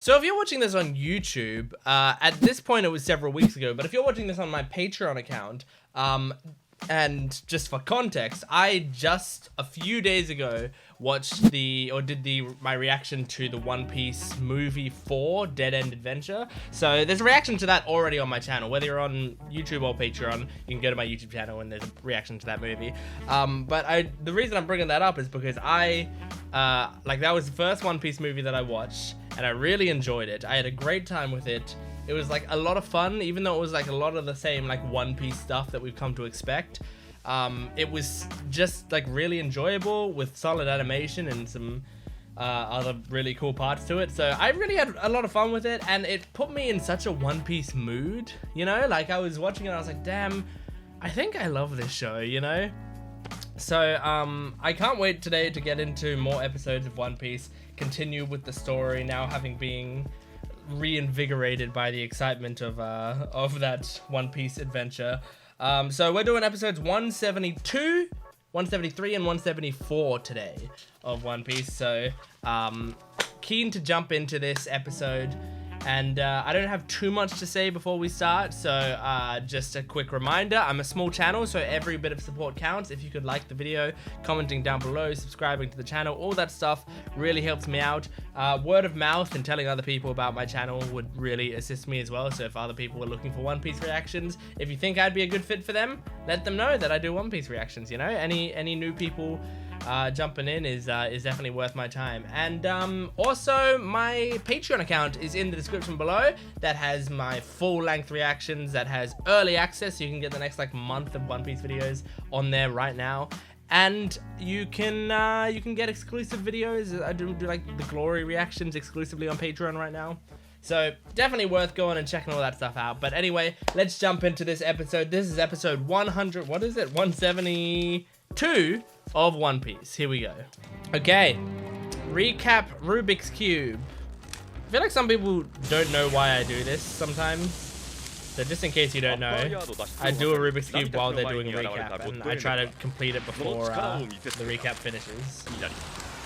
So if you're watching this on YouTube, at this point it was several weeks ago, but if you're watching this on my Patreon account, and just for context, I just a few days ago watched my reaction to the One Piece movie 4 Dead End Adventure. So there's a reaction to that already on my channel. Whether you're on YouTube or Patreon, you can go to my YouTube channel and there's a reaction to that movie. But the reason I'm bringing that up is because that was the first One Piece movie that I watched, and I really enjoyed it. I had a great time with it. It was like a lot of fun, even though it was like a lot of the same like One Piece stuff that we've come to expect. It was just like really enjoyable with solid animation and some other really cool parts to it. So I really had a lot of fun with it, and it put me in such a One Piece mood, you know? Like I was watching it and I was like, damn, I think I love this show, you know? So I can't wait today to get into more episodes of One Piece, continue with the story now having been reinvigorated by the excitement of that One Piece adventure. So we're doing episodes 172, 173, and 174 today of One Piece. So keen to jump into this episode. And I don't have too much to say before we start, so just a quick reminder, I'm a small channel, so every bit of support counts. If you could like the video, commenting down below, subscribing to the channel, all that stuff really helps me out. Word of mouth and telling other people about my channel would really assist me as well, so if other people are looking for One Piece reactions, if you think I'd be a good fit for them, let them know that I do One Piece reactions, you know? Any new people jumping in is definitely worth my time. And also my Patreon account is in the description below. That has my full-length reactions, that has early access, so you can get the next like month of One Piece videos on there right now. And you can get exclusive videos. I do like the glory reactions exclusively on Patreon right now. So definitely worth going and checking all that stuff out. But anyway, let's jump into this episode. This is episode 100, what is it? 172 of One Piece. Here we go. Okay, recap Rubik's Cube. I feel like some people don't know why I do this sometimes. So just in case you don't know, I do a Rubik's Cube while they're doing a recap, and I try to complete it before the recap finishes.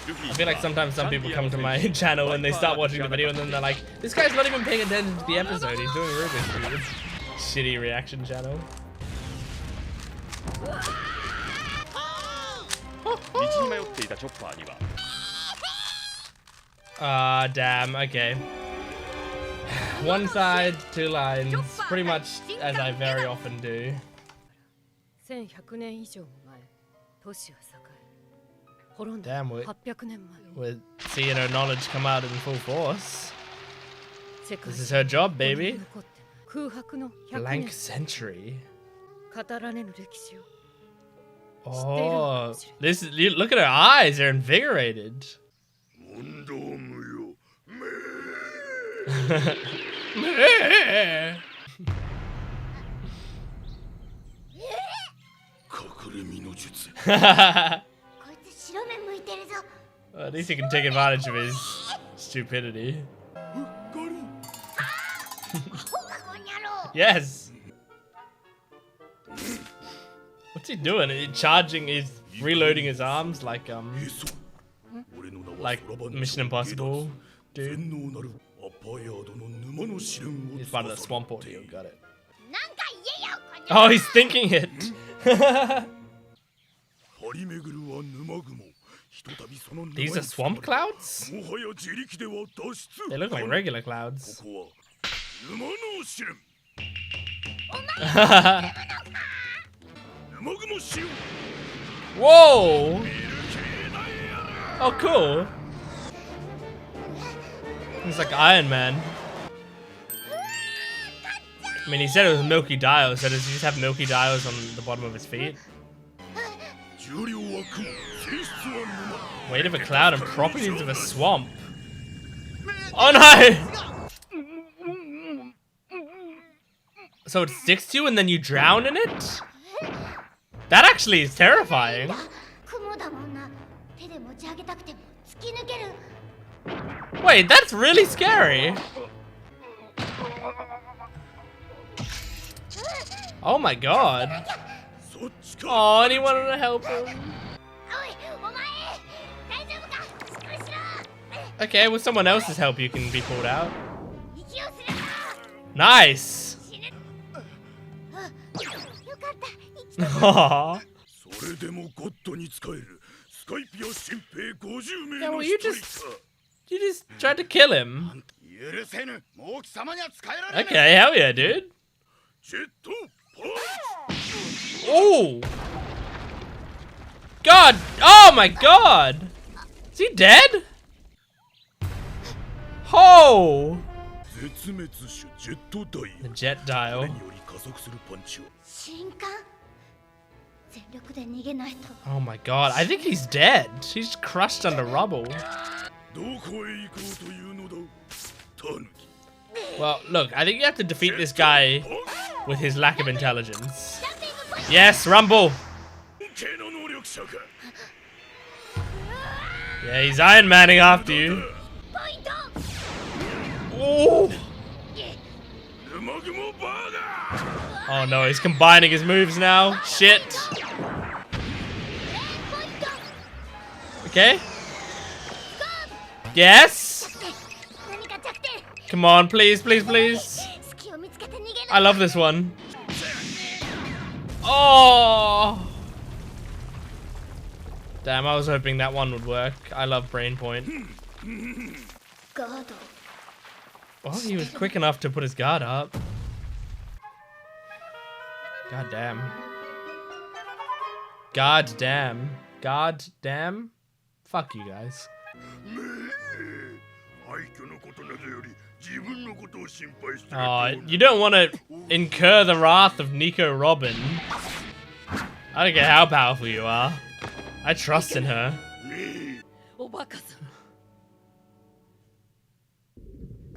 I feel like sometimes some people come to my channel and they start watching the video and then they're like, this guy's not even paying attention to the episode, he's doing Rubik's Cube. Shitty reaction channel. Damn, okay. One side, two lines, pretty much as I very often do. Damn, we're seeing her knowledge come out in full force. This is her job, baby. Blank century. Oh, look at her eyes, they're invigorated. At least he can take advantage of his stupidity. Yes. What's he doing? Is he charging? He's reloading his arms like Mission Impossible, dude. He's part of the swamp audio. Got it. Oh, he's thinking it. These are swamp clouds? They look like regular clouds. Whoa! Oh, cool. He's like Iron Man. I mean, he said it was milky dials, so does he just have milky dials on the bottom of his feet? Weight of a cloud and properties of a swamp. Oh no! So it sticks to you and then you drown in it? That actually is terrifying. Wait, that's really scary. Oh my god. Oh, and he wanted to help him. Okay, with someone else's help you can be pulled out. Nice! Aww. Yeah, well, you just tried to kill him. Okay, hell yeah, dude. Oh! God! Oh my God! Is he dead? Oh! The jet dial. Oh my God, I think he's dead. He's crushed under rubble. Well, look, I think you have to defeat this guy with his lack of intelligence. Yes, Rumble! Yeah, he's Iron Manning after you. Oh! Oh no, he's combining his moves now. Shit. Okay. Yes. Come on, please, please, please. I love this one. Oh. Damn, I was hoping that one would work. I love Brain Point. Well, he was quick enough to put his guard up. God damn. God damn. God damn. Fuck you guys. Oh, you don't want to incur the wrath of Nico Robin. I don't care how powerful you are. I trust in her.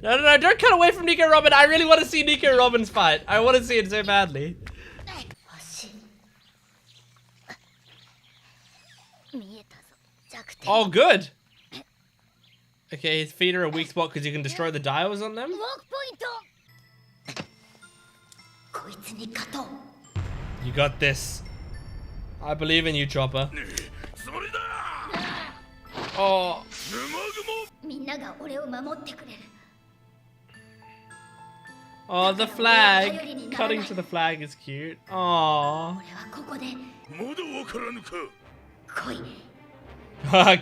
No, don't cut away from Nico Robin. I really want to see Nico Robin's fight. I want to see it so badly. Oh, good. Okay, his feet are a weak spot because you can destroy the dials on them. You got this. I believe in you, Chopper. Oh. Oh, the flag. Cutting to the flag is cute. Oh.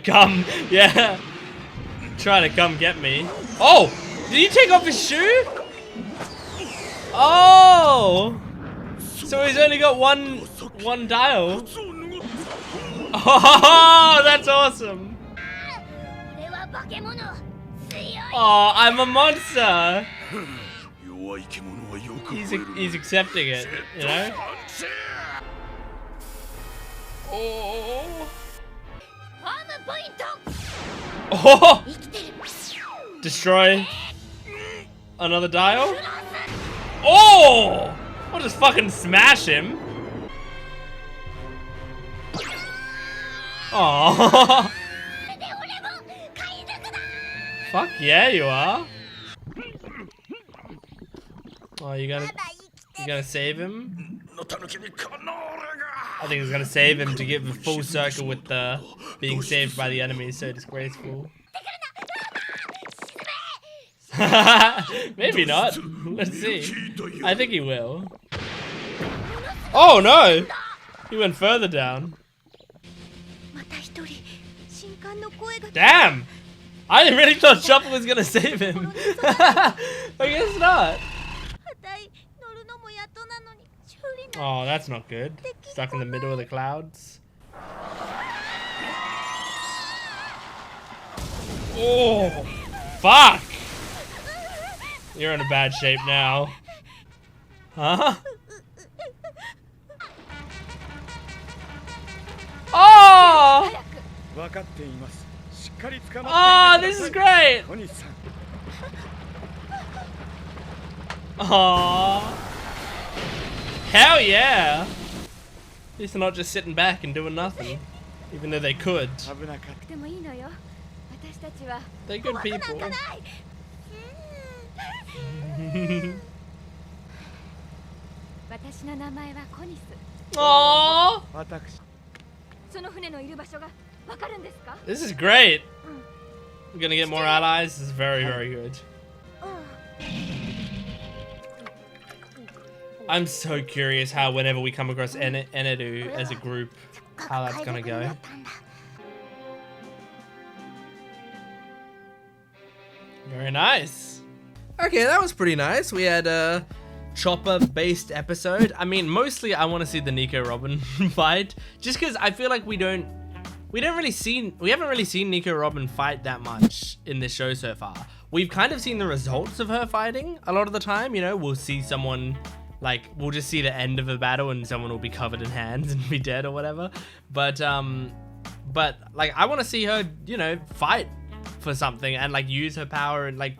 Come. Yeah. Try to come get me. Oh! Did he take off his shoe? Oh! So he's only got one dial. Oh, that's awesome. Oh, I'm a monster. He's accepting it, you know? Oh. Oh! Destroy another dial. Oh! I'll just fucking smash him. Oh! Fuck yeah, you are. Oh, you gonna save him? I think he's gonna save him to give a full circle with the being saved by the enemy. So disgraceful. Maybe not. Let's see. I think he will. Oh no! He went further down. Damn! I really thought Chopper was gonna save him. I guess not. Oh, that's not good. Stuck in the middle of the clouds. Oh, fuck! You're in a bad shape now. Huh? Oh! Oh, this is great! Oh. Hell yeah! At least they're not just sitting back and doing nothing. Even though they could. They're good people. Aww! This is great! We're gonna get more allies. This is very, very good. I'm so curious how whenever we come across Eneru as a group, how that's gonna go. Very nice. Okay, that was pretty nice. We had a chopper-based episode. I mean, mostly I want to see the Nico Robin fight, just because I feel like we haven't really seen Nico Robin fight that much in this show so far. We've kind of seen the results of her fighting a lot of the time. You know, we'll see someone. Like, we'll just see the end of a battle and someone will be covered in hands and be dead or whatever. But like, I want to see her, you know, fight for something and, like, use her power and, like,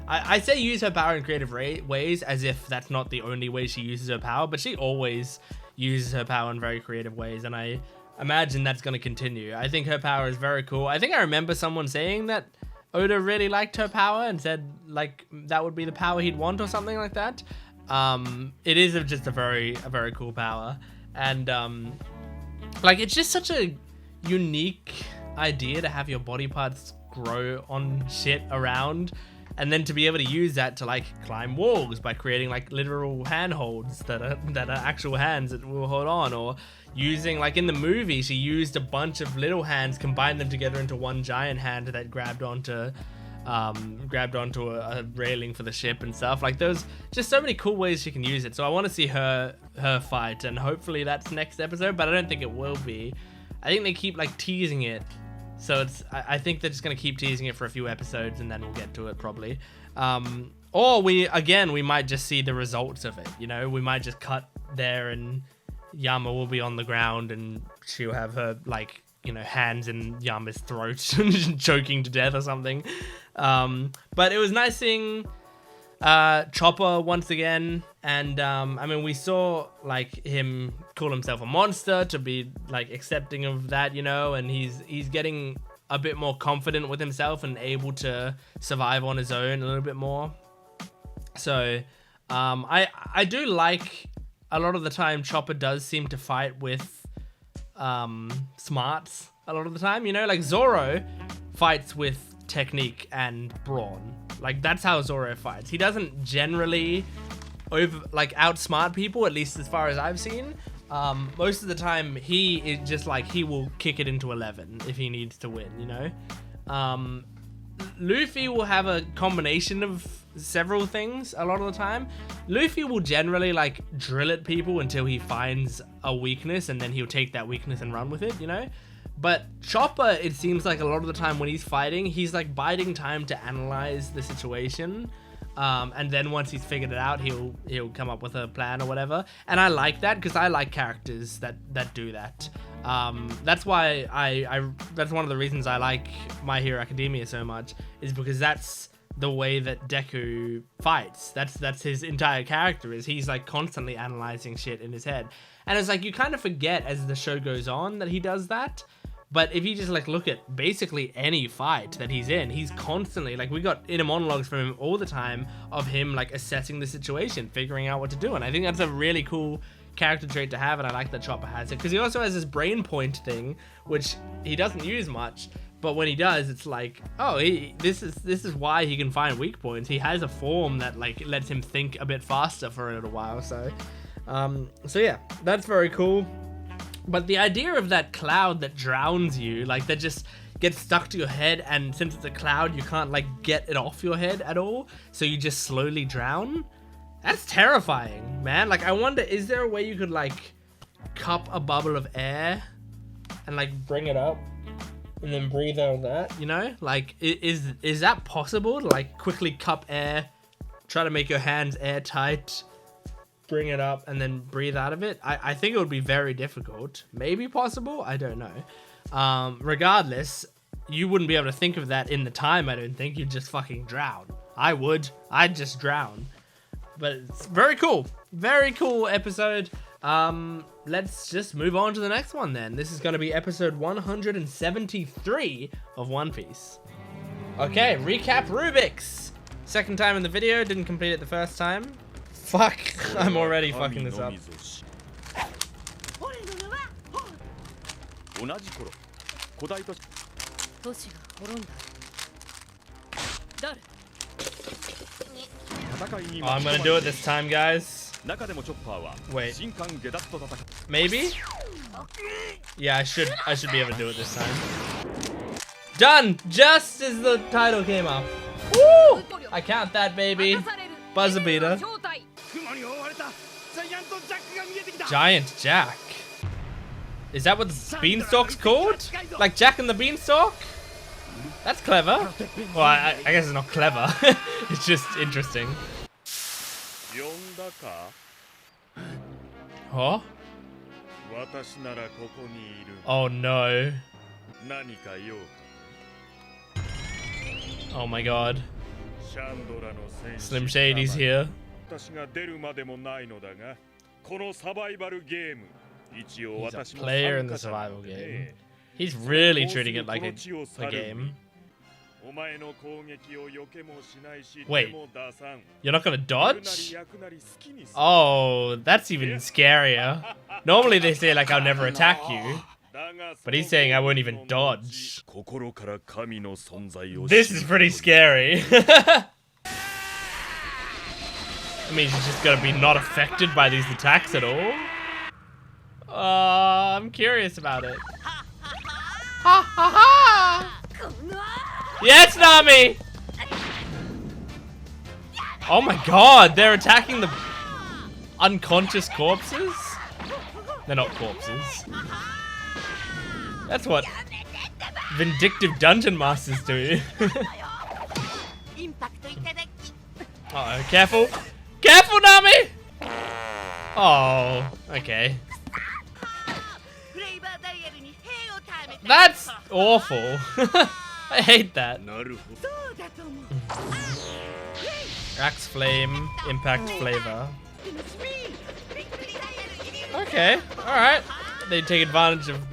I say use her power in creative ways as if that's not the only way she uses her power, but she always uses her power in very creative ways, and I imagine that's going to continue. I think her power is very cool. I think I remember someone saying that Oda really liked her power and said, like, that would be the power he'd want or something like that. It is just a very cool power, and like, it's just such a unique idea to have your body parts grow on shit around, and then to be able to use that to, like, climb walls by creating, like, literal handholds that are actual hands that will hold on, or using, like, in the movie, she used a bunch of little hands, combined them together into one giant hand that grabbed onto a railing for the ship and stuff. Like, there's just so many cool ways she can use it. So I want to see her fight, and hopefully that's next episode, but I don't think it will be. I think they keep, like, teasing it. So I think they're just going to keep teasing it for a few episodes, and then we'll get to it probably. Or we might just see the results of it, you know? We might just cut there and Yama will be on the ground and she'll have her, like, you know, hands in Yama's throat choking to death or something. But it was nice seeing Chopper once again, and I mean, we saw, like, him call himself a monster to be, like, accepting of that, you know, and he's getting a bit more confident with himself and able to survive on his own a little bit more. So I do like, a lot of the time Chopper does seem to fight with smarts a lot of the time, you know, like Zoro fights with technique and brawn. Like, that's how Zoro fights. He doesn't generally outsmart people, at least as far as I've seen. Most of the time he is just like, he will kick it into 11 if he needs to win, you know. Luffy will have a combination of several things a lot of the time. Luffy will generally, like, drill at people until he finds a weakness, and then he'll take that weakness and run with it, you know. But Chopper, it seems like a lot of the time when he's fighting, he's, like, biding time to analyze the situation, and then once he's figured it out, he'll come up with a plan or whatever. And I like that, because I like characters that do that. That's why that's one of the reasons I like My Hero Academia so much, is because that's the way that Deku fights. That's his entire character, is he's, like, constantly analyzing shit in his head. And it's like, you kind of forget as the show goes on that he does that. But if you just, like, look at basically any fight that he's in, he's constantly, like, we got inner monologues from him all the time of him, like, assessing the situation, figuring out what to do. And I think that's a really cool character trait to have, and I like that Chopper has it, because he also has this brain point thing, which he doesn't use much, but when he does, it's like, oh, this is why he can find weak points. He has a form that, like, lets him think a bit faster for a little while. So yeah, that's very cool. But the idea of that cloud that drowns you, like, that just gets stuck to your head, and since it's a cloud, you can't, like, get it off your head at all, so you just slowly drown. That's terrifying, man. Like, I wonder, is there a way you could, like, cup a bubble of air and, like, bring it up and then breathe out that, you know? Like, is that possible to, like, quickly cup air, try to make your hands airtight, bring it up, and then breathe out of it? I think it would be very difficult. Maybe possible? I don't know. Regardless, you wouldn't be able to think of that in the time, I don't think. You'd just fucking drown. I would. I'd just drown. But it's very cool. Very cool episode. Let's just move on to the next one then. This is going to be episode 173 of One Piece. Okay, recap Rubik's. Second time in the video, didn't complete it the first time. Fuck, I'm already fucking this up. Oh, I'm gonna do it this time, guys. Wait. Maybe? Yeah, I should be able to do it this time. Done! Just as the title came up. Woo! I count that, baby. Buzzer beater. Giant Jack. Is that what the beanstalk's called? Like Jack and the Beanstalk? That's clever. Well, I guess it's not clever. It's just interesting. Huh? Oh no. Oh my god. Slim Shady's here. He's a player in the survival game. He's really treating it like a game. Wait, you're not gonna dodge? Oh, that's even scarier. Normally they say like I'll never attack you, but he's saying I won't even dodge. This is pretty scary. It means he's just gonna be not affected by these attacks at all. I'm curious about it. Ha ha ha! Yes, Nami! Oh my god, they're attacking the unconscious corpses? They're not corpses. That's what vindictive dungeon masters do. Uh-oh, careful. Careful, Nami! Oh, okay. That's awful. I hate that. Axe flame, impact flavor. Okay, alright. They take advantage of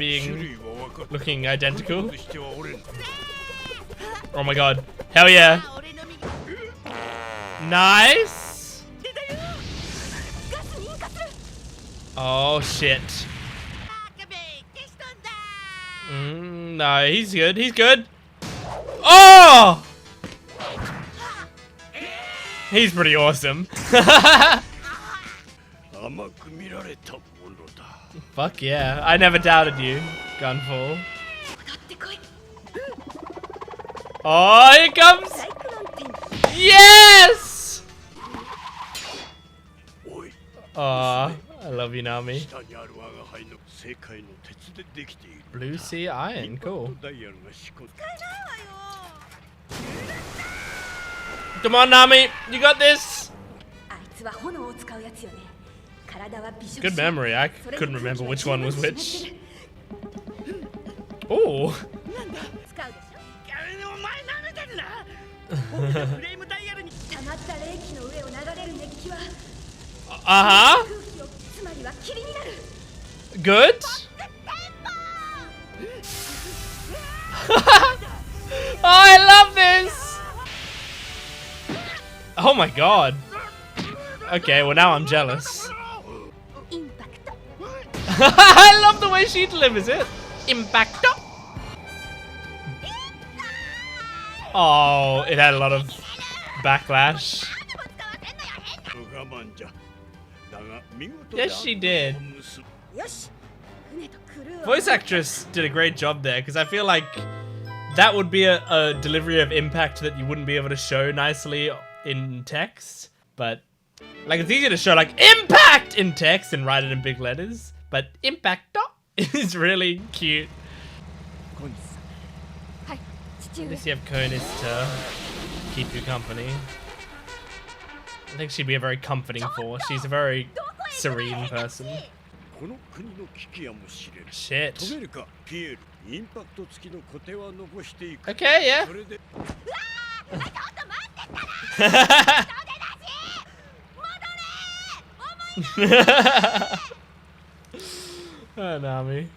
looking identical. Oh my god. Hell yeah. Nice. Oh shit. No, he's good. He's good. Oh! He's pretty awesome. Fuck yeah. I never doubted you, Gunfall. Oh, here it comes! Yes! Oh, I love you, Nami. Blue Sea Iron, cool. Come on, Nami, you got this. Good memory. I couldn't remember which one was which. Ooh. Uh-huh. Good. Oh, I love this. Oh my god. Okay, well now I'm jealous. I love the way she delivers it. Impacto. Oh, it had a lot of backlash. Yes, she did. Voice actress did a great job there, because I feel like that would be a delivery of impact that you wouldn't be able to show nicely in text. But, like, it's easier to show, like, impact in text and write it in big letters. But impacto is really cute. At least you have Konis to keep you company. I think she'd be a very comforting force. She's a very serene person. Shit. Okay, yeah. Oh, Nami.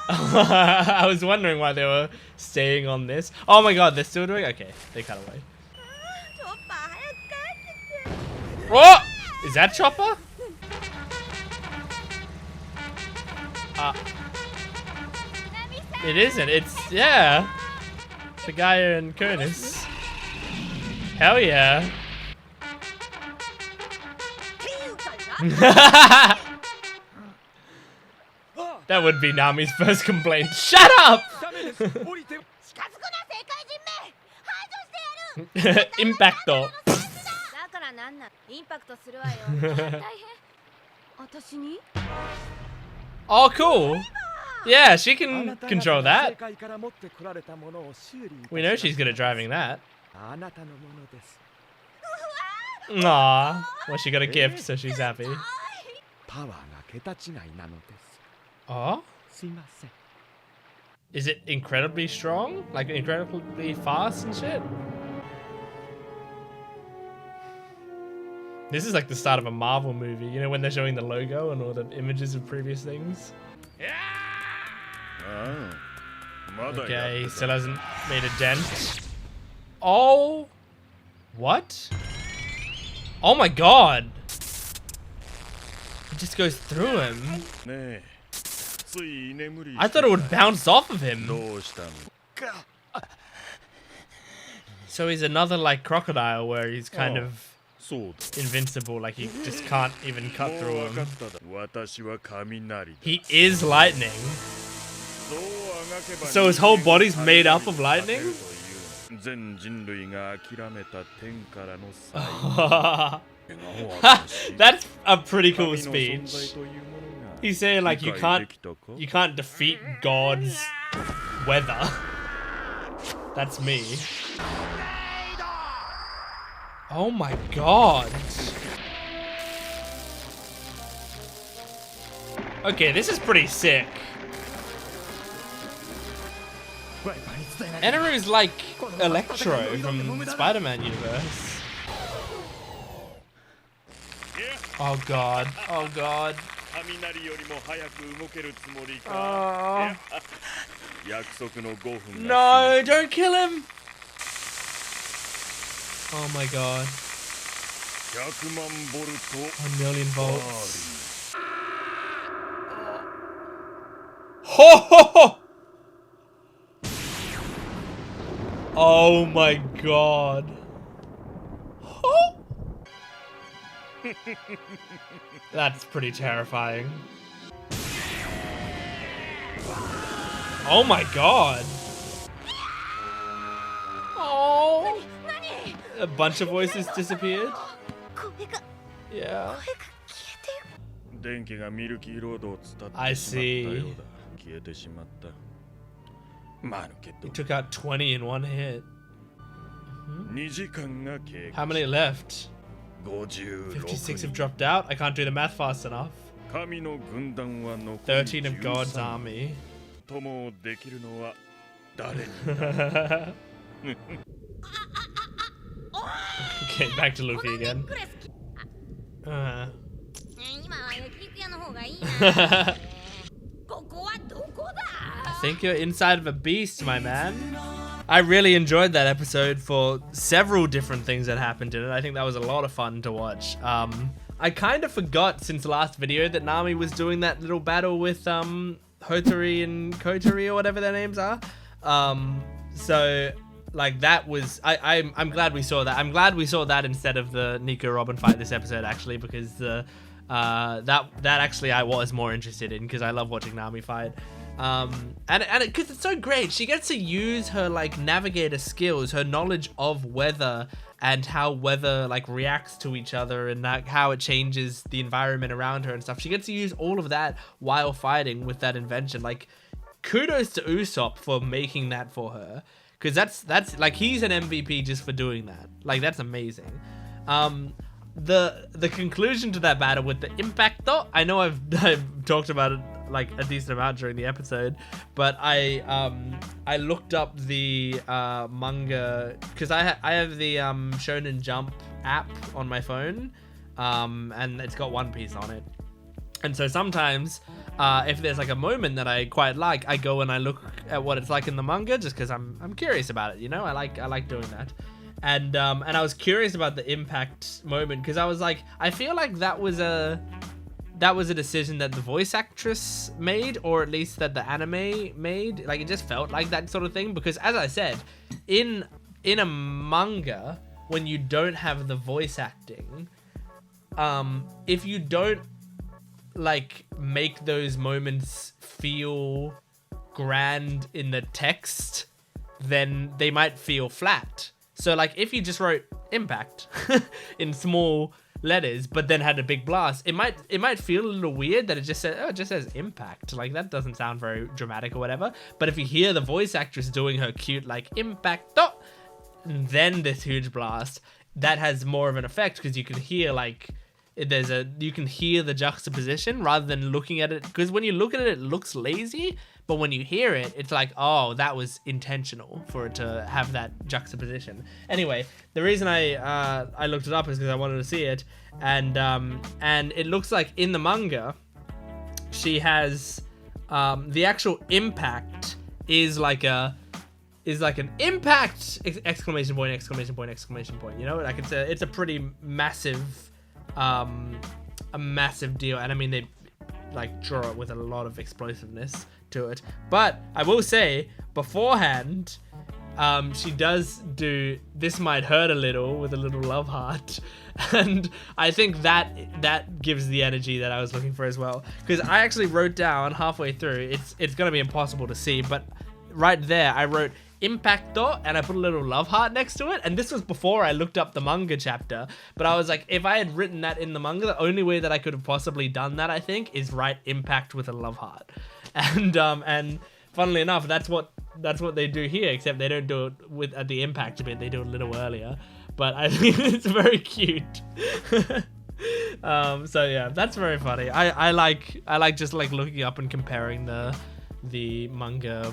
I was wondering why they were staying on this. Oh my god, they're still doing it? Okay, they cut away. Oh! Is that Chopper? It isn't. It's, yeah. The guy in Curtis. Hell yeah. That would be Nami's first complaint. Shut up! Impacto. Oh, cool. Yeah, she can control that. We know she's good at driving that. Aww. Well, she got a gift, so she's happy. Oh? Is it incredibly strong? Like incredibly fast and shit? This is like the start of a Marvel movie, you know, when they're showing the logo and all the images of previous things. Okay, he still hasn't made a dent. Oh! What? Oh my god! It just goes through him. I thought it would bounce off of him. So he's another like crocodile where he's kind of invincible, like he just can't even cut through him. He is lightning. So his whole body's made up of lightning? That's a pretty cool speech. He's saying like you can't defeat God's weather. That's me. Oh my god. Okay, this is pretty sick. Eneru's like Electro from Spider-Man universe. Oh god. Oh god. Oh. No, don't kill him. Oh my god. 1 million volts. Ho ho ho! Oh my god. Oh. That's pretty terrifying. Oh my god. Oh. A bunch of voices disappeared. Yeah. I see. He took out 20 in one hit. How many left? 56 have dropped out. I can't do the math fast enough. 13 of God's army. Okay, back to Luffy again. I think you're inside of a beast, my man. I really enjoyed that episode for several different things that happened in it. I think that was a lot of fun to watch. I kind of forgot since the last video that Nami was doing that little battle with Hotori and Kotori or whatever their names are. So like that was I'm glad we saw that. I'm glad we saw that instead of the Nico Robin fight this episode actually, because the that actually I was more interested in, because I love watching Nami fight. And because it's so great, she gets to use her like navigator skills, her knowledge of weather and how weather like reacts to each other and how it changes the environment around her and stuff. She gets to use all of that while fighting with that invention. Like, kudos to Usopp for making that for her, because that's like, he's an MVP just for doing that. Like, that's amazing. The conclusion to that battle with the impact though, I know I've talked about it like a decent amount during the episode, but I looked up the manga, because I have the Shonen Jump app on my phone, and it's got One Piece on it. And so sometimes if there's like a moment that I quite like, I go and I look at what it's like in the manga, just because I'm curious about it, you know. I like doing that. And I was curious about the impact moment, because I was like, I feel like that that was a decision that the voice actress made, or at least that the anime made. Like, it just felt like that sort of thing, because as I said, in a manga, when you don't have the voice acting, if you don't like make those moments feel grand in the text, then they might feel flat. So like, if you just wrote impact in small letters but then had a big blast, it might feel a little weird that it just says impact. Like, that doesn't sound very dramatic or whatever. But if you hear the voice actress doing her cute like impact, then this huge blast, that has more of an effect, because you can hear like you can hear the juxtaposition rather than looking at it, because when you look at it, it looks lazy, but when you hear it, it's like, oh, that was intentional for it to have that juxtaposition. Anyway, the reason I looked it up is because I wanted to see it, and it looks like in the manga, she has the actual impact is like an impact exclamation point, exclamation point, exclamation point. You know, like it's a pretty massive a massive deal, and I mean, they like draw it with a lot of explosiveness to it. But I will say, beforehand, she does do "this might hurt a little" with a little love heart, and I think that gives the energy that I was looking for as well. Because I actually wrote down halfway through, it's gonna be impossible to see, but right there I wrote impacto, and I put a little love heart next to it, and this was before I looked up the manga chapter. But I was like, if I had written that in the manga, the only way that I could have possibly done that, I think, is write impact with a love heart. And funnily enough, that's what they do here, except they don't do it at the impact bit, they do it a little earlier. But I think it's very cute. So yeah, that's very funny. I like just like looking up and comparing the manga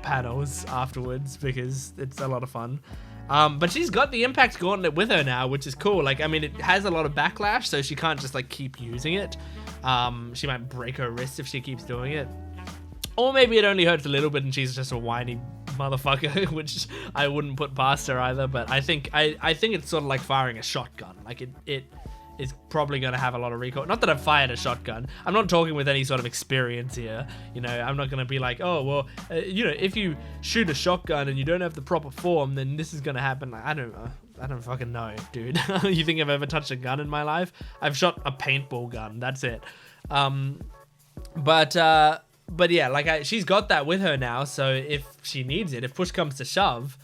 panels afterwards, because it's a lot of fun. But she's got the impact gauntlet with her now, which is cool. Like, I mean, it has a lot of backlash, so she can't just like keep using it. She might break her wrist if she keeps doing it, or maybe it only hurts a little bit and she's just a whiny motherfucker, which I wouldn't put past her either. But I think it's sort of like firing a shotgun. Like, it is probably going to have a lot of recoil. Not that I've fired a shotgun. I'm not talking with any sort of experience here. You know, I'm not going to be like, oh, well, you know, if you shoot a shotgun and you don't have the proper form, then this is going to happen. Like, I don't fucking know, dude. You think I've ever touched a gun in my life? I've shot a paintball gun. That's it. But yeah, like she's got that with her now. So if she needs it, if push comes to shove,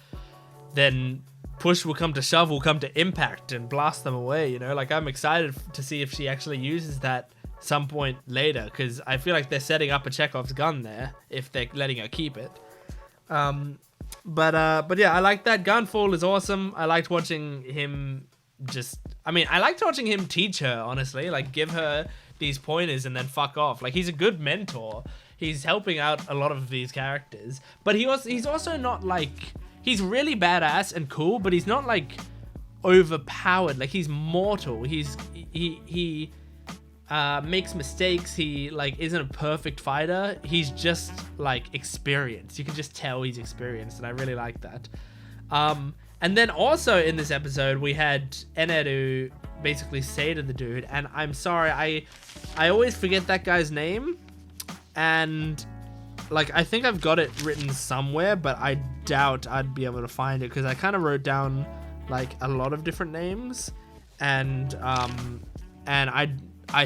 then push will come to shove, will come to impact and blast them away, you know? Like, I'm excited to see if she actually uses that some point later, because I feel like they're setting up a Chekhov's gun there if they're letting her keep it. But yeah, I like that. Gunfall is awesome. I liked watching him I liked watching him teach her, honestly, like give her these pointers and then fuck off. Like, he's a good mentor. He's helping out a lot of these characters, but he's also not like, he's really badass and cool, but he's not like overpowered. Like, he's mortal. He makes mistakes. He like isn't a perfect fighter. He's just like experienced. You can just tell he's experienced, and I really like that. And then also in this episode, we had Eneru basically say to the dude, and I'm sorry, I always forget that guy's name, and like, I think I've got it written somewhere, but I doubt I'd be able to find it, because I kind of wrote down like a lot of different names, and I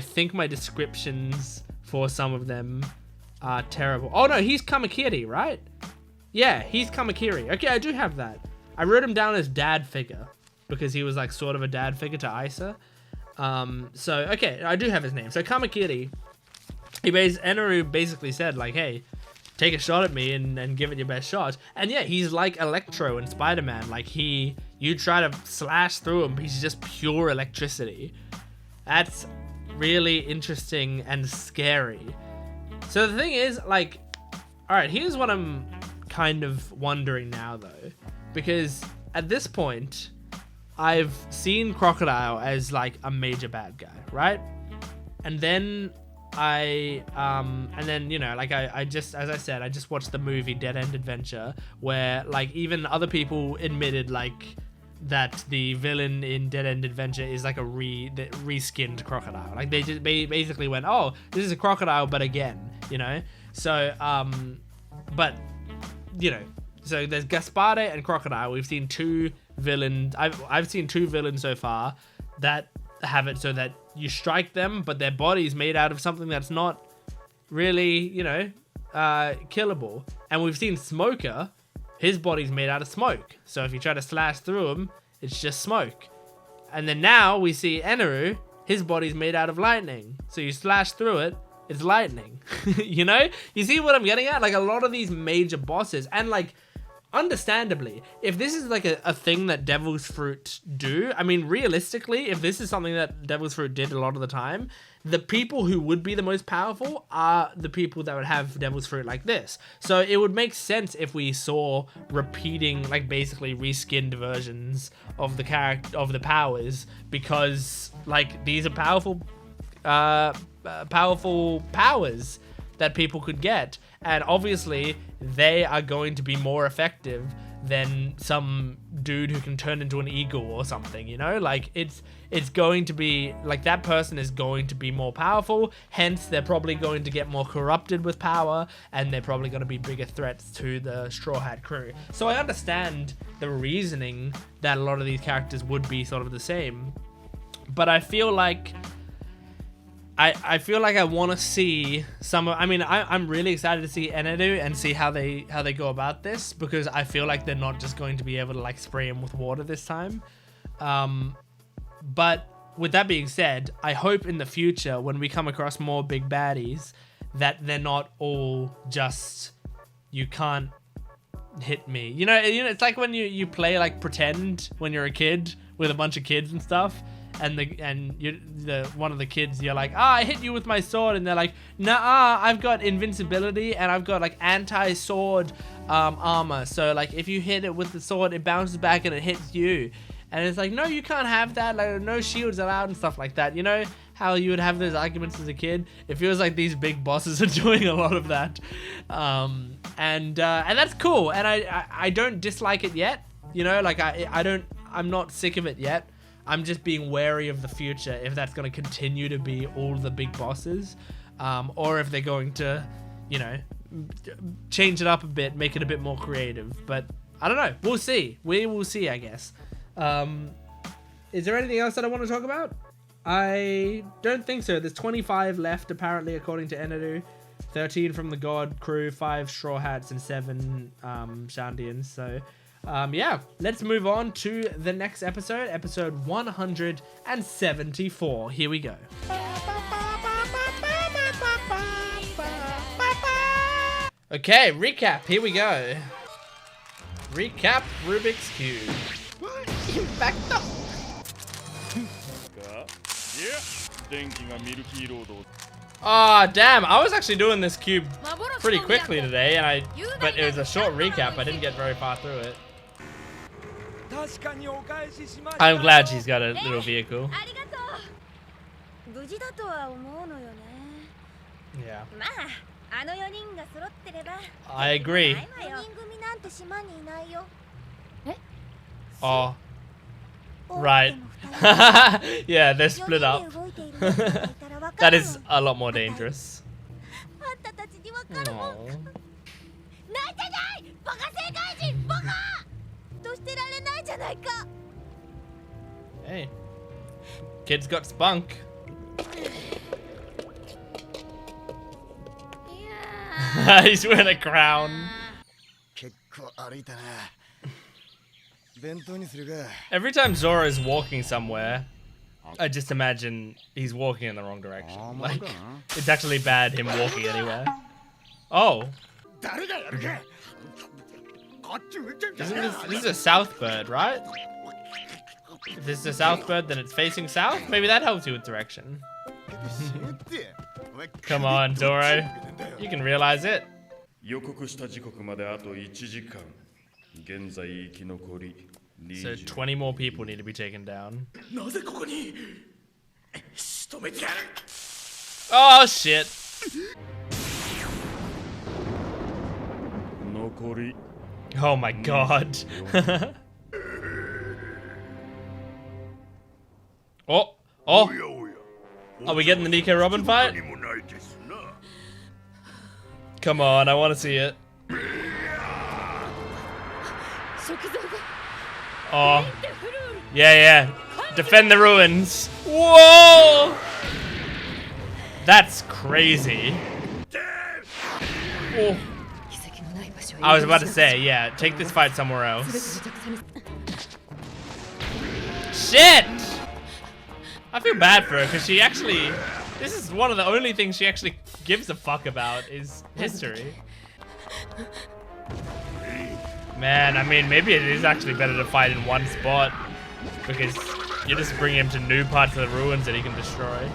think my descriptions for some of them are terrible. Oh no, he's Kamakiri, right? Yeah, he's Kamakiri. Okay, I do have that. I wrote him down as dad figure, because he was like sort of a dad figure to Isa. So okay, I do have his name. So Kamakiri, Eneru basically said like, hey, take a shot at me and give it your best shot. And yeah, he's like Electro in Spider-Man. Like, you try to slash through him, he's just pure electricity. That's really interesting and scary. So the thing is, like, all right, here's what I'm kind of wondering now, though. Because at this point, I've seen Crocodile as like a major bad guy, right? And then you know, like I just, as I said, I just watched the movie Dead End Adventure, where like even other people admitted like that the villain in Dead End Adventure is like a reskinned crocodile. Like they just basically went, oh, this is a crocodile, but again, you know. So but you know, so there's Gaspare and Crocodile. We've seen two villains. I've seen two villains so far that have it so that you strike them, but their body's made out of something that's not really, you know, killable. And we've seen Smoker. His body's made out of smoke. So if you try to slash through him, it's just smoke. And then now we see Eneru. His body's made out of lightning. So you slash through it, it's lightning. You know? You see what I'm getting at? Like a lot of these major bosses. And like, understandably, if this is like a thing that Devil's Fruit do, I mean, realistically, if this is something that Devil's Fruit did a lot of the time, the people who would be the most powerful are the people that would have Devil's Fruit like this. So it would make sense if we saw repeating, like basically reskinned versions of the the powers, because like these are powerful powers that people could get, and obviously they are going to be more effective than some dude who can turn into an eagle or something, you know? Like it's going to be like that person is going to be more powerful, hence they're probably going to get more corrupted with power, and they're probably going to be bigger threats to the Straw Hat crew. So I understand the reasoning that a lot of these characters would be sort of the same, but I feel like I feel like I want to see some of, I mean, I'm really excited to see Eneru and see how they go about this, because I feel like they're not just going to be able to like spray him with water this time. But with that being said, I hope in the future when we come across more big baddies that they're not all just, you can't hit me. You know, it's like when you play like pretend when you're a kid with a bunch of kids and stuff. And one of the kids, you're like, I hit you with my sword, and they're like, nah, I've got invincibility and I've got like anti-sword armor. So like if you hit it with the sword, it bounces back and it hits you. And it's like, no, you can't have that. Like no shields allowed and stuff like that. You know how you would have those arguments as a kid? It feels like these big bosses are doing a lot of that, and that's cool. And I don't dislike it yet. You know, like I'm not sick of it yet. I'm just being wary of the future, if that's going to continue to be all the big bosses, or if they're going to, you know, change it up a bit, make it a bit more creative. But I don't know. We'll see. We will see, I guess. Is there anything else that I want to talk about? I don't think so. There's 25 left, apparently, according to Eneru. 13 from the God crew, 5 Straw Hats, and 7 Shandians. So... yeah, let's move on to the next episode, episode 174. Here we go. Okay, recap. Here we go. Recap Rubik's Cube. Impacto. Ah, damn. I was actually doing this cube pretty quickly today, but it was a short recap. I didn't get very far through it. I'm glad she's got a little vehicle. Yeah. I agree. Oh. Right. Yeah, they're split up. That is a lot more dangerous. Aww. Hey. Kid's got spunk. He's wearing a crown. Every time Zoro is walking somewhere, I just imagine he's walking in the wrong direction. Like, it's actually bad him walking anywhere. Oh. This is a south bird, right? If this is a south bird, then it's facing south? Maybe that helps you with direction. Come on, Zoro. You can realize it. So 20 more people need to be taken down. Oh, shit. Oh my god. Oh, oh. Are we getting the Nico Robin fight? Come on, I want to see it. Oh. Yeah. Defend the ruins. Whoa! That's crazy. Oh. I was about to say, yeah, take this fight somewhere else. Shit! I feel bad for her because she actually, this is one of the only things she actually gives a fuck about is history. Man, I mean, maybe it is actually better to fight in one spot because you just bring him to new parts of the ruins that he can destroy.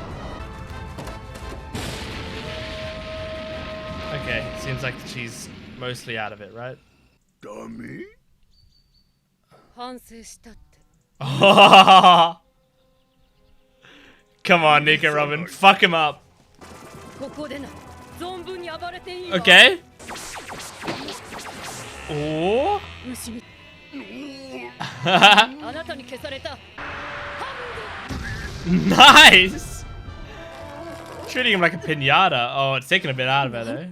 Okay, seems like she's mostly out of it, right? Dummy? Come on, Nico Robin, fuck him up. Okay. Oh. Nice. Treating him like a pinata. Oh, it's taking a bit out of her though.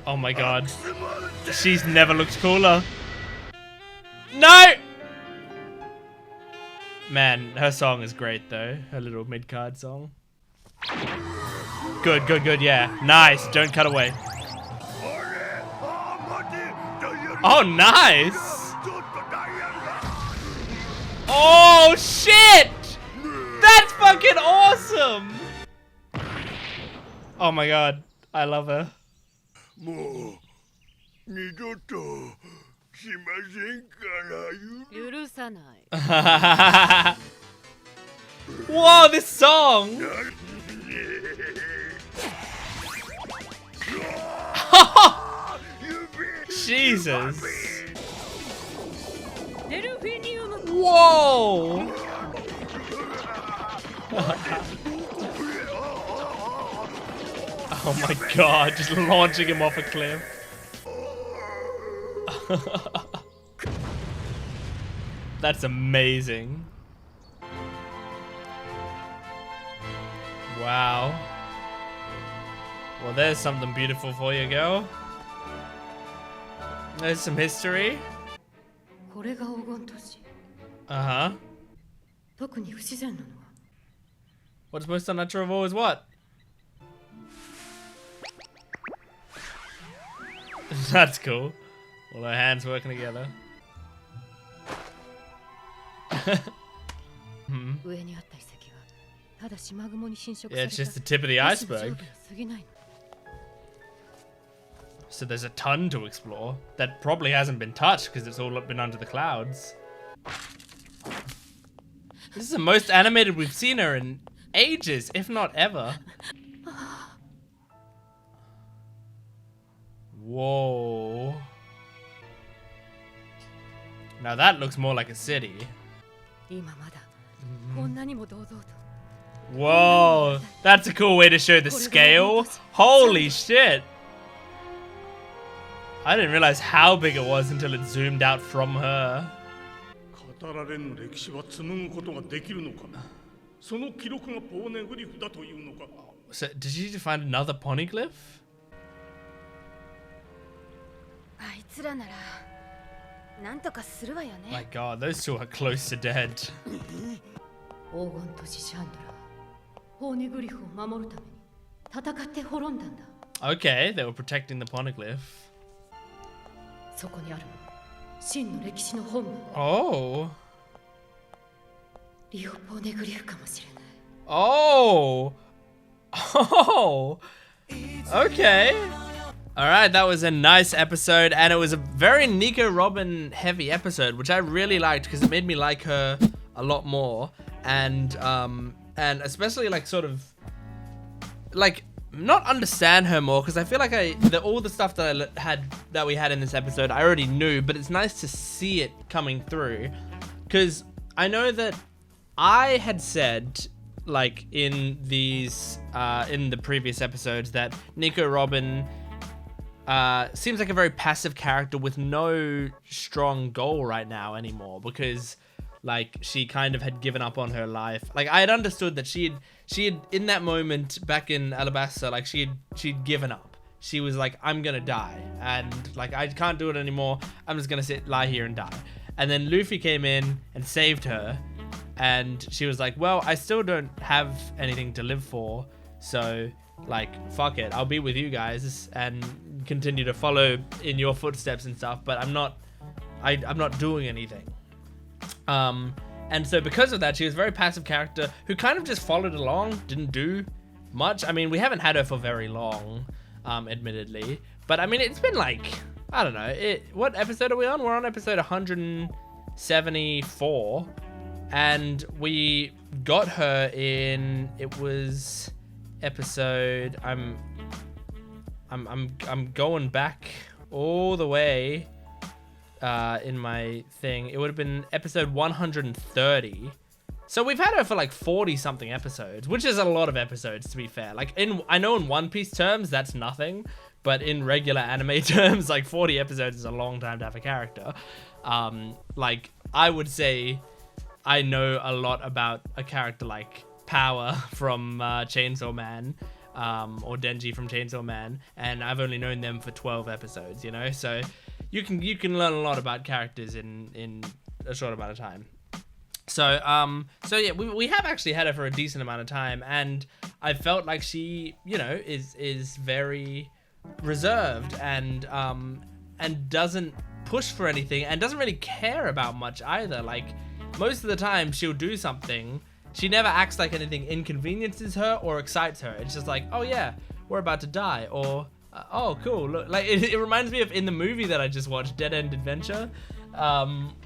Oh my god. She's never looked cooler. No! Man, her song is great though. Her little mid-card song. Good, yeah. Nice, don't cut away. Oh, nice! Oh, shit! That's fucking awesome! Oh my god, I love her. Whoa, this song! Jesus! Whoa! Oh my god, just launching him off a cliff. That's amazing. Wow. Well, there's something beautiful for you, girl. There's some history. Uh-huh. What's most unnatural of all is what? That's cool. All our hands working together. Yeah, it's just the tip of the iceberg. So there's a ton to explore that probably hasn't been touched because it's all been under the clouds. This is the most animated we've seen her in ages, if not ever. Whoa. Now that looks more like a city. Whoa, that's a cool way to show the scale. Holy shit. I didn't realize how big it was until it zoomed out from her. So, did you find another poneglyph? My god, those two are close to dead. Okay, they were protecting the poneglyph. Oh. Oh. Oh. Okay. Alright, that was a nice episode, and it was a very Nico Robin heavy episode, which I really liked because it made me like her a lot more, and especially like sort of like not understand her more, because I feel like all the stuff that we had in this episode I already knew, but it's nice to see it coming through, because I know that I had said like in the previous episodes that Nico Robin seems like a very passive character with no strong goal right now anymore, because like she kind of had given up on her life. Like I had understood that she had in that moment back in Alabasta, like she'd given up. She was like, I'm gonna die, and like I can't do it anymore. I'm just gonna lie here and die. And then Luffy came in and saved her, and she was like, well, I still don't have anything to live for, so like fuck it, I'll be with you guys and continue to follow in your footsteps and stuff, but I'm not doing anything. And so because of that, she was a very passive character who kind of just followed along, didn't do much. I mean, we haven't had her for very long, admittedly, but I mean, it's been like, I don't know, what episode are we on? We're on episode 174, and we got her in, it was episode, I'm going back all the way in my thing. It would have been episode 130. So we've had her for like 40 something episodes, which is a lot of episodes, to be fair. Like I know in One Piece terms that's nothing, but in regular anime terms, like 40 episodes is a long time to have a character. Like I would say I know a lot about a character like Power from Chainsaw Man, or Denji from Chainsaw Man, and I've only known them for 12 episodes, you know? So you can learn a lot about characters in a short amount of time. So yeah, we have actually had her for a decent amount of time, and I felt like she, you know, is very reserved and doesn't push for anything and doesn't really care about much either. Like most of the time she'll do something, she never acts like anything inconveniences her or excites her. It's just like, oh yeah, we're about to die, or oh cool, look, like it reminds me of in the movie that I just watched, Dead End Adventure,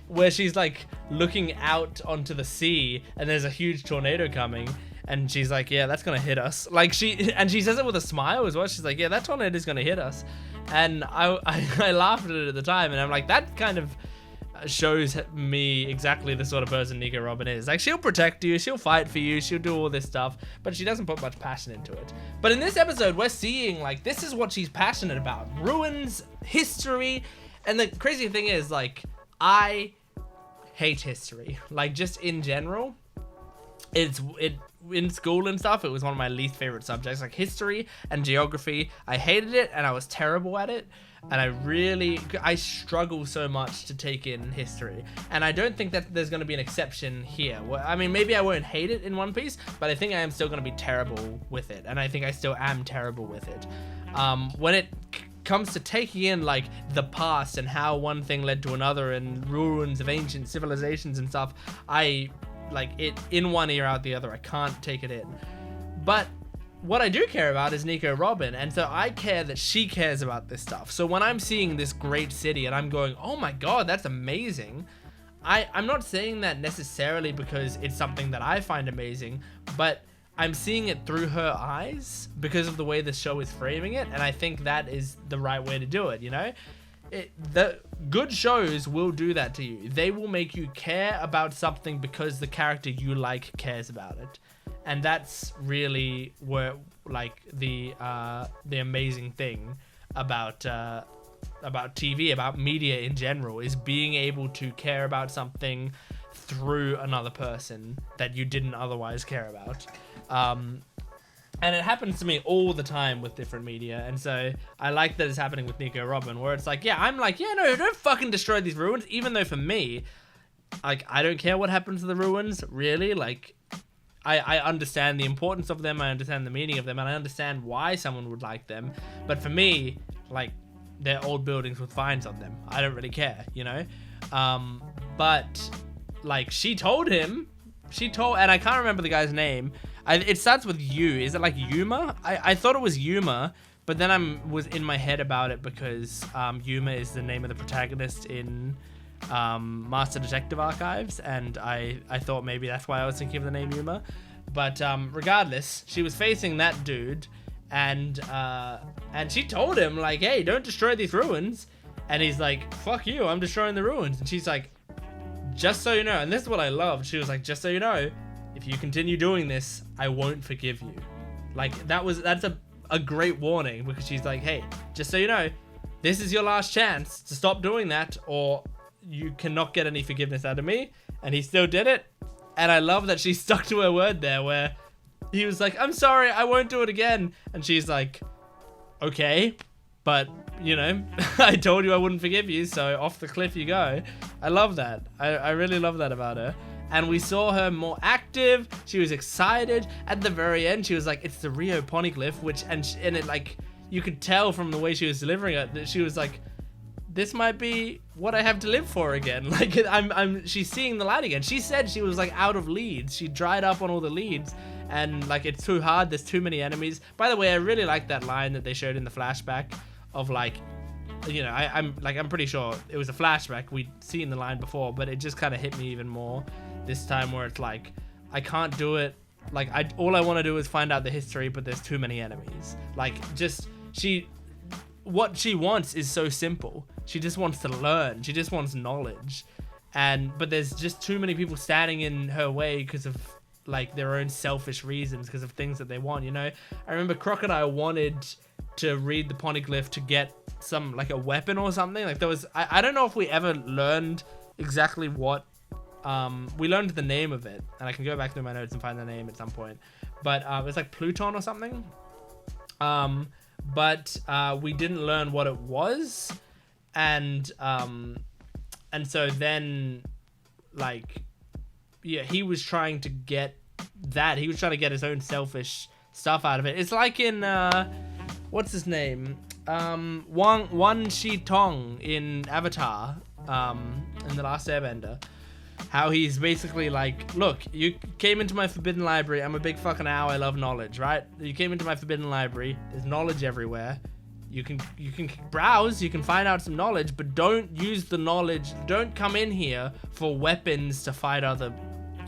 where she's like looking out onto the sea and there's a huge tornado coming, and she's like, yeah, that's gonna hit us. Like she says it with a smile as well. She's like, yeah, that tornado's gonna hit us. And I laughed at it at the time, and I'm like, that kind of shows me exactly the sort of person Nico Robin is. Like, she'll protect you, she'll fight for you, she'll do all this stuff, but she doesn't put much passion into it. But in this episode, we're seeing, like, this is what she's passionate about. Ruins, history, and the crazy thing is, like, I hate history. Like, just in general, in school and stuff, it was one of my least favorite subjects. Like, history and geography, I hated it, and I was terrible at it. And I struggle so much to take in history, and I don't think that there's going to be an exception here. I mean, maybe I won't hate it in One Piece, but I think I am still going to be terrible with it, and I think I still am terrible with it. When it comes to taking in like the past and how one thing led to another and ruins of ancient civilizations and stuff, I like it in one ear out the other. I can't take it in. But what I do care about is Nico Robin, and so I care that she cares about this stuff. So when I'm seeing this great city and I'm going, oh my god, that's amazing, I'm not saying that necessarily because it's something that I find amazing, but I'm seeing it through her eyes because of the way the show is framing it, and I think that is the right way to do it, you know? The good shows will do that to you. They will make you care about something because the character you like cares about it. And that's really where, like, the amazing thing about TV, about media in general, is being able to care about something through another person that you didn't otherwise care about. And it happens to me all the time with different media, and so I like that it's happening with Nico Robin, where it's like, yeah, I'm like, yeah, no, don't fucking destroy these ruins, even though for me, like, I don't care what happens to the ruins, really. Like, I understand the importance of them, I understand the meaning of them, and I understand why someone would like them, but for me, like, they're old buildings with vines on them. I don't really care, you know? But, like, she told, and I can't remember the guy's name. It starts with U. Is it like Yuma? I thought it was Yuma, but then I was in my head about it because Yuma is the name of the protagonist in Master Detective Archives, and I thought maybe that's why I was thinking of the name Yuma. But regardless, she was facing that dude, and she told him, like, hey, don't destroy these ruins. And he's like, fuck you, I'm destroying the ruins. And she's like, just so you know, and this is what I loved, she was like, just so you know, if you continue doing this, I won't forgive you. Like, that's a great warning, because she's like, hey, just so you know, this is your last chance to stop doing that, or you cannot get any forgiveness out of me. And he still did it. And I love that she stuck to her word there, where he was like, I'm sorry, I won't do it again. And she's like, okay, but, you know, I told you I wouldn't forgive you, so off the cliff you go. I love that. I really love that about her. And we saw her more active. She was excited. At the very end, she was like, it's the Rio Poneglyph, which, and it, like, you could tell from the way she was delivering it that she was like, this might be what I have to live for again. Like, she's seeing the light again. She said she was like out of leads. She dried up on all the leads, and like, it's too hard. There's too many enemies. By the way, I really like that line that they showed in the flashback of like, you know, I'm pretty sure it was a flashback. We'd seen the line before, but it just kind of hit me even more this time, where it's like, I can't do it. Like, all I want to do is find out the history, but there's too many enemies. Like, just, what she wants is so simple. She just wants to learn. She just wants knowledge. But there's just too many people standing in her way because of like their own selfish reasons, because of things that they want, you know? I remember Crocodile wanted to read the Poneglyph to get some, like, a weapon or something. Like, there was, I don't know if we ever learned exactly what, we learned the name of it, and I can go back through my notes and find the name at some point. But it's like Pluton or something. But we didn't learn what it was, and so then, like, yeah, he was trying to get that. He was trying to get his own selfish stuff out of it. It's like in what's his name? Wan Shi Tong in Avatar, in The Last Airbender. How he's basically like, look, you came into my forbidden library. I'm a big fucking owl. I love knowledge, right? You came into my forbidden library. There's knowledge everywhere. You can browse. You can find out some knowledge, but don't use the knowledge. Don't come in here for weapons to fight other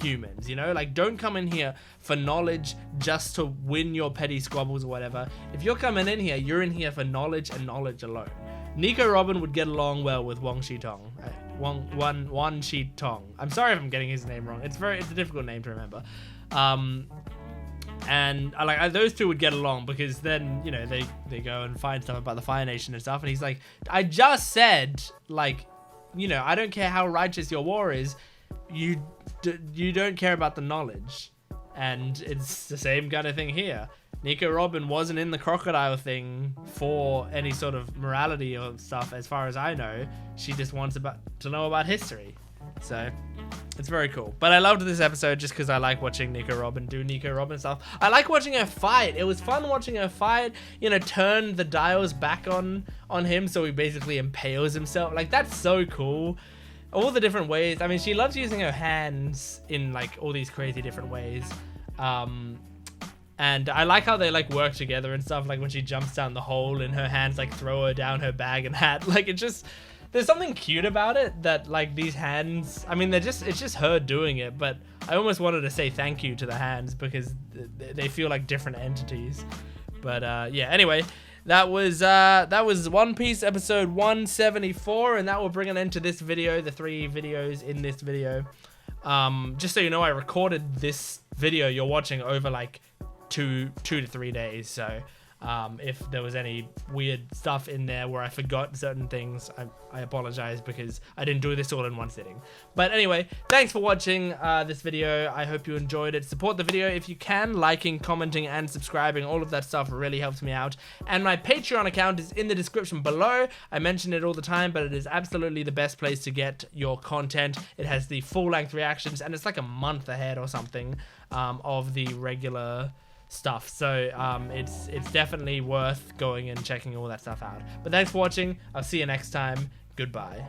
humans, you know? Like, don't come in here for knowledge just to win your petty squabbles or whatever. If you're coming in here, you're in here for knowledge and knowledge alone. Nico Robin would get along well with Wan Shi Tong. Wan Shi Tong. I'm sorry if I'm getting his name wrong. It's a difficult name to remember. And those two would get along, because then, you know, they go and find stuff about the Fire Nation and stuff, and he's like, I just said, like, you know, I don't care how righteous your war is, you don't care about the knowledge. And it's the same kind of thing here. Nico Robin wasn't in the crocodile thing for any sort of morality or stuff, as far as I know. She just wants to know about history. So it's very cool. But I loved this episode just because I like watching Nico Robin do Nico Robin stuff. I like watching her fight. It was fun watching her fight, you know, turn the dials back on him so he basically impales himself. Like, that's so cool. All the different ways. I mean, she loves using her hands in like all these crazy different ways. And I like how they like work together and stuff. Like when she jumps down the hole and her hands like throw her down her bag and hat. Like, it just, there's something cute about it that like these hands, I mean, it's just her doing it, but I almost wanted to say thank you to the hands because they feel like different entities. But yeah, anyway, that was One Piece episode 174, and that will bring an end to this video, the 3 videos in this video. Just so you know, I recorded this video you're watching over like 2 to 3 days, so if there was any weird stuff in there where I forgot certain things, I apologize, because I didn't do this all in one sitting. But anyway, thanks for watching this video. I hope you enjoyed it. Support the video if you can. Liking, commenting, and subscribing, all of that stuff really helps me out. And my Patreon account is in the description below. I mention it all the time, but it is absolutely the best place to get your content. It has the full-length reactions, and it's like a month ahead or something of the regular stuff, so it's definitely worth going and checking all that stuff out. But thanks for watching. I'll see you next time. Goodbye.